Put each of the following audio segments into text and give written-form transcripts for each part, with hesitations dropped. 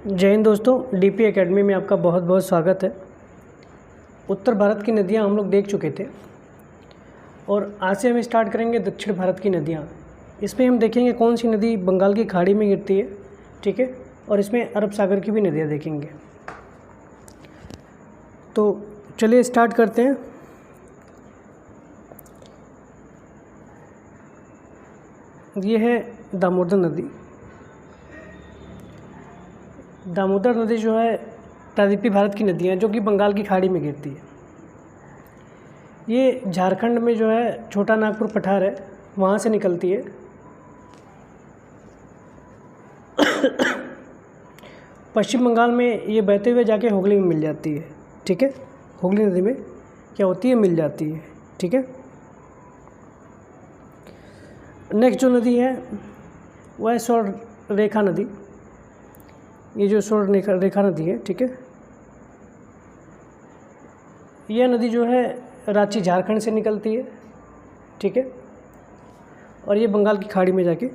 जय हिंद दोस्तों, DP academy में आपका बहुत बहुत स्वागत है। उत्तर भारत की नदियां हम लोग देख चुके थे और आज से हम स्टार्ट करेंगे दक्षिण भारत की नदियां। इसमें हम देखेंगे कौन सी नदी बंगाल की खाड़ी में गिरती है, ठीक है, और इसमें अरब सागर की भी नदियां देखेंगे। तो चलिए स्टार्ट करते हैं। ये है दामोदर नदी। दामोदर नदी जो है प्रायद्वीपीय भारत की नदी है जो कि बंगाल की खाड़ी में गिरती है। ये झारखंड में जो है छोटा नागपुर पठार है, वहाँ से निकलती है। पश्चिम बंगाल में ये बहते हुए जाके हुगली में मिल जाती है, ठीक है। हुगली नदी में क्या होती है, मिल जाती है, ठीक है। नेक्स्ट जो नदी है वह है स्वर्ण रेखा नदी। ये जो स्वर्ण रेखा नदी है, ठीक है, यह नदी जो है रांची झारखंड से निकलती है, ठीक है, और ये बंगाल की खाड़ी में जाके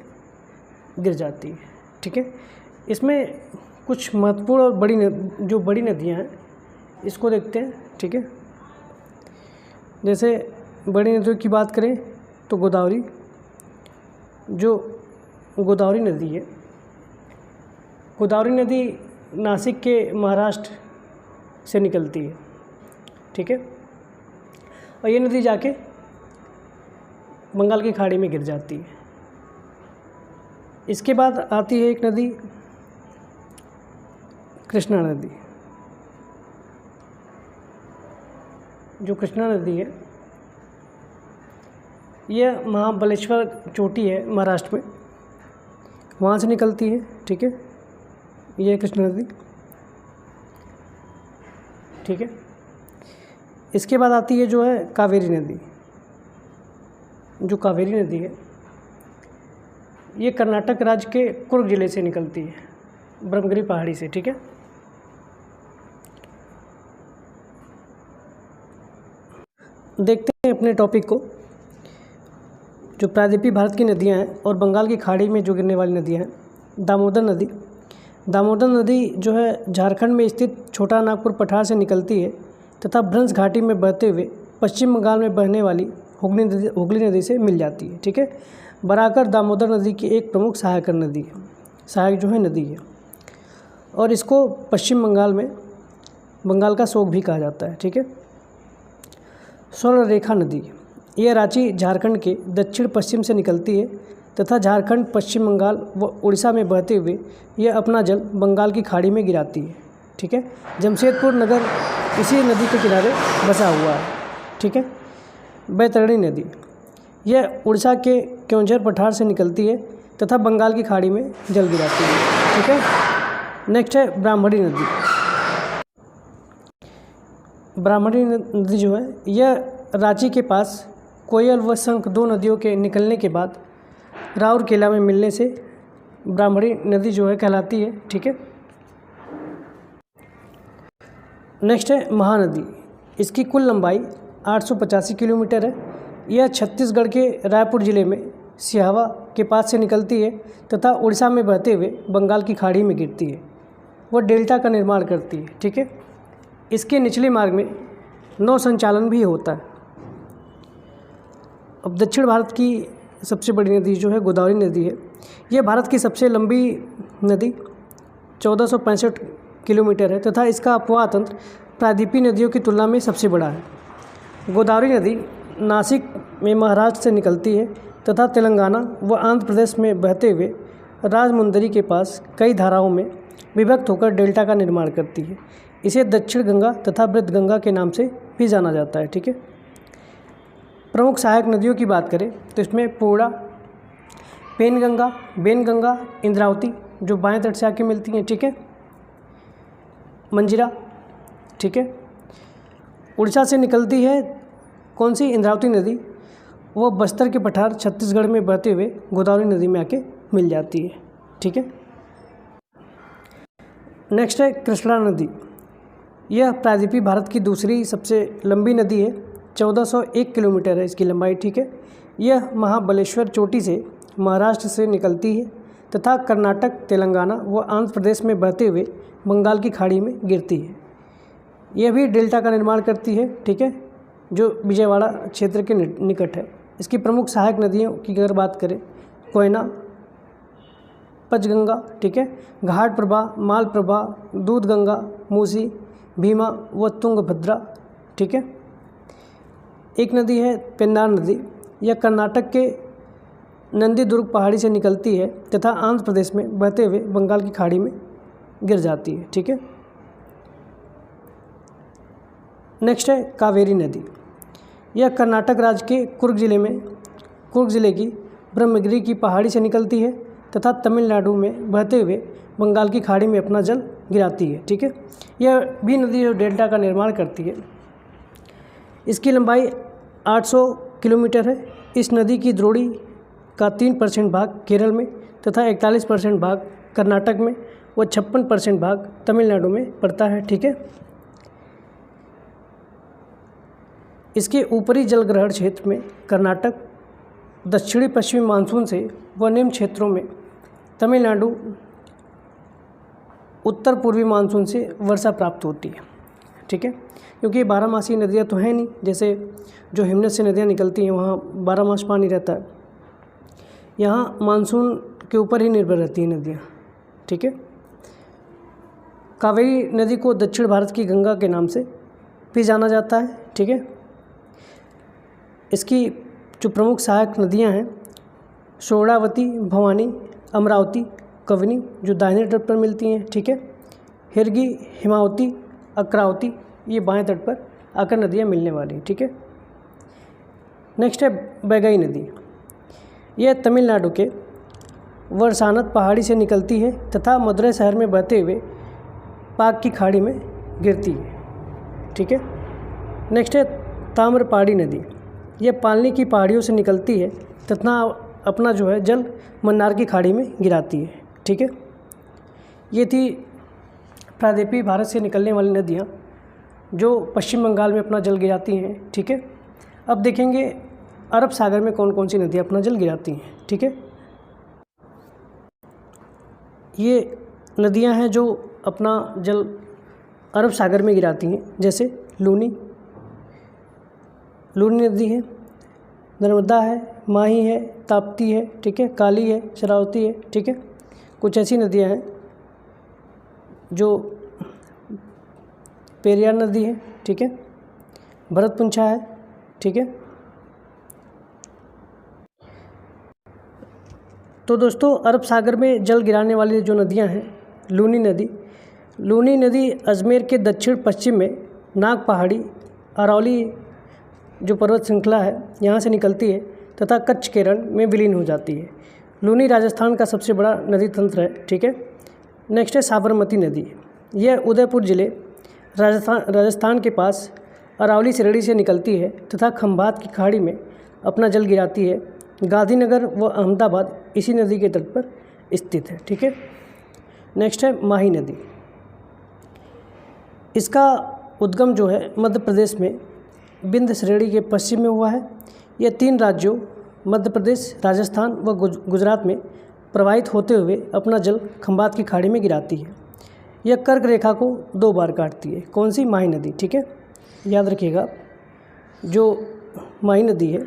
गिर जाती है, ठीक है। इसमें कुछ महत्वपूर्ण और बड़ी नदियां हैं, इसको देखते हैं, ठीक है। जैसे बड़ी नदियों की बात करें तो गोदावरी नदी है। गोदावरी नदी नासिक के महाराष्ट्र से निकलती है, ठीक है, और ये नदी जाके बंगाल की खाड़ी में गिर जाती है। इसके बाद आती है एक नदी कृष्णा नदी। जो कृष्णा नदी है यह महाबलेश्वर चोटी है महाराष्ट्र में, वहाँ से निकलती है, ठीक है। यह कृष्णा नदी, ठीक है। इसके बाद आती है जो है कावेरी नदी। जो कावेरी नदी है ये कर्नाटक राज्य के कुर्ग जिले से निकलती है, ब्रह्मगिरी पहाड़ी से, ठीक है। देखते हैं अपने टॉपिक को। जो प्रायद्वीपीय भारत की नदियां हैं और बंगाल की खाड़ी में जो गिरने वाली नदियां हैं। दामोदर नदी। दामोदर नदी जो है झारखंड में स्थित छोटा नागपुर पठार से निकलती है तथा भ्रंश घाटी में बहते हुए पश्चिम बंगाल में बहने वाली हुगली नदी से मिल जाती है, ठीक है। बराकर दामोदर नदी की एक प्रमुख सहायक नदी है और इसको पश्चिम बंगाल में बंगाल का शोक भी कहा जाता है, ठीक है। स्वर्ण रेखा नदी। यह रांची झारखंड के दक्षिण पश्चिम से निकलती है तथा झारखंड, पश्चिम बंगाल व उड़ीसा में बहते हुए यह अपना जल बंगाल की खाड़ी में गिराती है, ठीक है। जमशेदपुर नगर इसी नदी के किनारे बसा हुआ है, ठीक है। बैतरणी नदी। यह उड़ीसा के केओंझर पठार से निकलती है तथा बंगाल की खाड़ी में जल गिराती है, ठीक है। नेक्स्ट है ब्राह्मणी नदी। ब्राह्मणी नदी जो है यह रांची के पास कोयल व शंख दो नदियों के निकलने के बाद राउरकेला में मिलने से ब्राह्मणी नदी जो है कहलाती है, ठीक है। नेक्स्ट है महानदी। इसकी कुल लंबाई 885 किलोमीटर है। यह छत्तीसगढ़ के रायपुर जिले में सिहावा के पास से निकलती है तथा उड़ीसा में बहते हुए बंगाल की खाड़ी में गिरती है। वह डेल्टा का निर्माण करती है, ठीक है। इसके निचले मार्ग में नौ संचालन भी होता है। अब दक्षिण भारत की सबसे बड़ी नदी जो है गोदावरी नदी है। यह भारत की सबसे लंबी नदी 1465 किलोमीटर है तथा इसका अपवाह तंत्र प्रायद्वीपीय नदियों की तुलना में सबसे बड़ा है। गोदावरी नदी नासिक में महाराष्ट्र से निकलती है तथा तेलंगाना व आंध्र प्रदेश में बहते हुए राजमुंदरी के पास कई धाराओं में विभक्त होकर डेल्टा का निर्माण करती है। इसे दक्षिण गंगा तथा वृद्ध गंगा के नाम से भी जाना जाता है, ठीक है। प्रमुख सहायक नदियों की बात करें तो इसमें पूर्णा, बेनगंगा, इंद्रावती जो बाएं तट से आके मिलती हैं, ठीक है। मंजिरा, ठीक है। उड़ीसा से निकलती है कौन सी, इंद्रावती नदी। वो बस्तर के पठार छत्तीसगढ़ में बहते हुए गोदावरी नदी में आके मिल जाती है, ठीक है। नेक्स्ट है कृष्णा नदी। यह प्रायद्वीपीय भारत की दूसरी सबसे लंबी नदी है। 1401 किलोमीटर है इसकी लंबाई, ठीक है। यह महाबलेश्वर चोटी से महाराष्ट्र से निकलती है तथा कर्नाटक, तेलंगाना व आंध्र प्रदेश में बहते हुए बंगाल की खाड़ी में गिरती है। यह भी डेल्टा का निर्माण करती है, ठीक है, जो विजयवाड़ा क्षेत्र के निकट है। इसकी प्रमुख सहायक नदियों की अगर बात करें, कोयना, पंचगंगा, ठीक है, घाटप्रभा, मालप्रभा, दूधगंगा, मूसी, भीमा व तुंगभद्रा, ठीक है। एक नदी है पेन्नार नदी। यह कर्नाटक के नंदीदुर्ग पहाड़ी से निकलती है तथा आंध्र प्रदेश में बहते हुए बंगाल की खाड़ी में गिर जाती है, ठीक है। नेक्स्ट है कावेरी नदी। यह कर्नाटक राज्य के कुर्ग जिले की ब्रह्मगिरी की पहाड़ी से निकलती है तथा तमिलनाडु में बहते हुए बंगाल की खाड़ी में अपना जल गिराती है, ठीक है। यह भी नदी जो डेल्टा का निर्माण करती है। इसकी लंबाई 800 किलोमीटर है। इस नदी की द्रोणी का 3% भाग केरल में तथा 41% भाग कर्नाटक में व 56% भाग तमिलनाडु में पड़ता है, ठीक है। इसके ऊपरी जलग्रहण क्षेत्र में कर्नाटक, दक्षिणी पश्चिमी मानसून से व निम्न क्षेत्रों में तमिलनाडु, उत्तर पूर्वी मानसून से वर्षा प्राप्त होती है, ठीक है। क्योंकि 12 नदियाँ तो हैं नहीं, जैसे जो हिमनद से नदियाँ निकलती हैं वहाँ 12 मास पानी रहता है। यहाँ मानसून के ऊपर ही निर्भर रहती हैं नदियाँ, ठीक है। कावेरी नदी को दक्षिण भारत की गंगा के नाम से भी जाना जाता है, ठीक है। इसकी जो प्रमुख सहायक नदियाँ हैं, शोणावती, भवानी, अमरावती, कवनी जो दाहिने तट पर मिलती हैं, ठीक है, हिरगी, हिमावती, अक्रावती, ये बाएं तट पर आकर नदियाँ मिलने वाली हैं, ठीक है। नेक्स्ट है बैगई नदी। यह तमिलनाडु के वर्षानत पहाड़ी से निकलती है तथा मदुरै शहर में बहते हुए पाक की खाड़ी में गिरती है, ठीक है। नेक्स्ट है ताम्रपाड़ी नदी। यह पालनी की पहाड़ियों से निकलती है तथा अपना जो है जल मन्नार की खाड़ी में गिराती है, ठीक है। ये थी प्रायद्वीपीय भारत से निकलने वाली नदियाँ जो पश्चिम बंगाल में अपना जल गिराती हैं, ठीक है। अब देखेंगे अरब सागर में कौन कौन सी नदियाँ अपना जल गिराती हैं, ठीक है। ये नदियाँ हैं जो अपना जल अरब सागर में गिराती हैं, जैसे लूनी नदी है, नर्मदा है, माही है, ताप्ती है, ठीक है, काली है, शरावती है, ठीक है। कुछ ऐसी नदियाँ हैं जो पेरियार नदी है, ठीक है, भरतपुंछा है, ठीक है। तो दोस्तों अरब सागर में जल गिराने वाली जो नदियां हैं, लूनी नदी अजमेर के दक्षिण पश्चिम में नाग पहाड़ी, अरौली जो पर्वत श्रृंखला है यहाँ से निकलती है तथा कच्छ केरल में विलीन हो जाती है। लूनी राजस्थान का सबसे बड़ा नदी तंत्र है, ठीक है। नेक्स्ट है साबरमती नदी। यह उदयपुर जिले राजस्थान के पास अरावली श्रेणी से निकलती है तथा खंभात की खाड़ी में अपना जल गिराती है। गांधीनगर व अहमदाबाद इसी नदी के तट पर स्थित है, ठीक है। नेक्स्ट है माही नदी। इसका उद्गम जो है मध्य प्रदेश में विंध्य श्रेणी के पश्चिम में हुआ है। यह 3 राज्यों मध्य प्रदेश, राजस्थान व गुजरात में प्रवाहित होते हुए अपना जल खंभात की खाड़ी में गिराती है। यह कर्क रेखा को 2 बार काटती है। कौन सी? माही नदी, ठीक है, याद रखिएगा। जो माही नदी है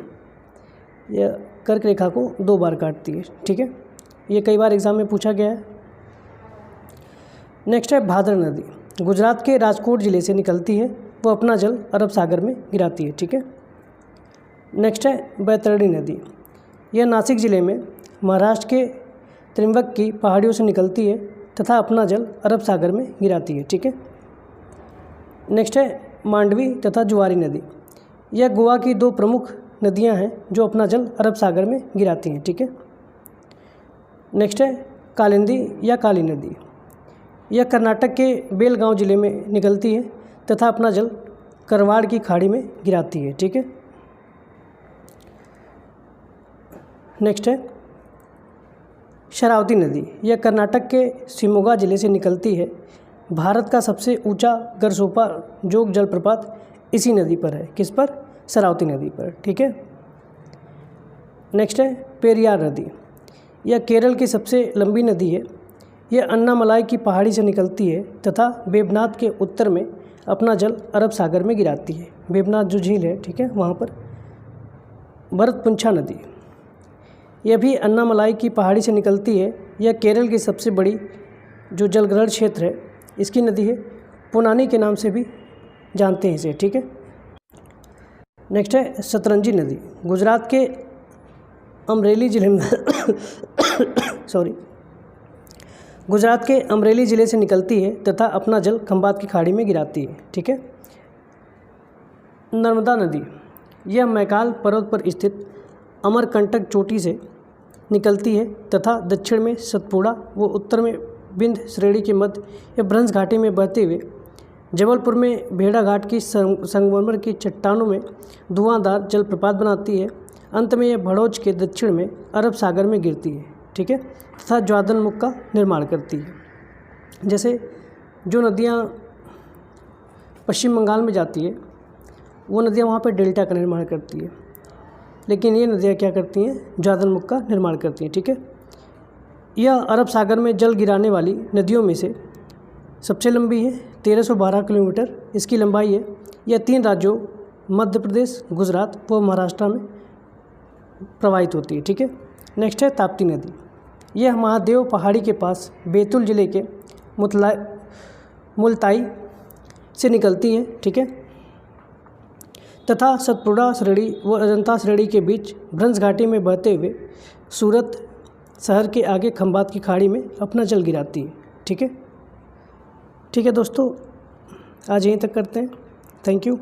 यह कर्क रेखा को 2 बार काटती है, ठीक है। ये कई बार एग्जाम में पूछा गया है। नेक्स्ट है भादर नदी। गुजरात के राजकोट ज़िले से निकलती है, वो अपना जल अरब सागर में गिराती है, ठीक है। नेक्स्ट है बैतरणी नदी। यह नासिक ज़िले में महाराष्ट्र के त्रिंबक की पहाड़ियों से निकलती है तथा अपना जल अरब सागर में गिराती है, ठीक है। नेक्स्ट है मांडवी तथा जुआरी नदी। यह गोवा की 2 प्रमुख नदियां हैं जो अपना जल अरब सागर में गिराती हैं, ठीक है। नेक्स्ट है कालिंदी या काली नदी। यह कर्नाटक के बेलगांव ज़िले में निकलती है तथा अपना जल करवाड़ की खाड़ी में गिराती है, ठीक है। नेक्स्ट है शरावती नदी। यह कर्नाटक के शिमोगा ज़िले से निकलती है। भारत का सबसे ऊंचा गरसोपा जोग जलप्रपात इसी नदी पर है। किस पर? शरावती नदी पर, ठीक है। नेक्स्ट है पेरियार नदी। यह केरल की सबसे लंबी नदी है। यह अन्नामलाई की पहाड़ी से निकलती है तथा वेवनाथ के उत्तर में अपना जल अरब सागर में गिराती है। वेवनाथ जो झील है, ठीक है, वहाँ पर भरतपुंछा नदी, यह भी अन्नामलाई की पहाड़ी से निकलती है। यह केरल की सबसे बड़ी जो जलग्रहण क्षेत्र है इसकी नदी है। पुनानी के नाम से भी जानते हैं इसे, ठीक है। नेक्स्ट है सतरंजी नदी। गुजरात के अमरेली जिले में गुजरात के अमरेली ज़िले से निकलती है तथा अपना जल खंबात की खाड़ी में गिराती है, ठीक है। नर्मदा नदी, यह मैकाल पर्वत पर स्थित अमरकंटक चोटी से निकलती है तथा दक्षिण में सतपुड़ा व उत्तर में विंध्य श्रेणी के मध्य या भ्रंश घाटी में बहते हुए जबलपुर में भेड़ा घाट की संगमरमर की चट्टानों में धुआंधार जलप्रपात बनाती है। अंत में यह भड़ोच के दक्षिण में अरब सागर में गिरती है, ठीक है, तथा ज्वादनमुख का निर्माण करती है। जैसे जो नदियाँ पश्चिम बंगाल में जाती है वो नदियाँ वहाँ पर डेल्टा का निर्माण करती है, लेकिन ये नदियाँ क्या करती हैं, ज्वादनमुख का निर्माण करती हैं, ठीक है। यह अरब सागर में जल गिराने वाली नदियों में से सबसे लंबी है, 1312 किलोमीटर इसकी लंबाई है। यह 3 राज्यों मध्य प्रदेश, गुजरात व महाराष्ट्र में प्रवाहित होती है, ठीक है। नेक्स्ट है ताप्ती नदी। यह महादेव पहाड़ी के पास बैतूल जिले के मुलताई से निकलती है, ठीक है, तथा सतपुड़ा श्रेणी व अजंता श्रेणी के बीच भ्रंश घाटी में बहते हुए सूरत शहर के आगे खंबात की खाड़ी में अपना जल गिराती है, ठीक है। ठीक है दोस्तों, आज यहीं तक करते हैं। Thank you.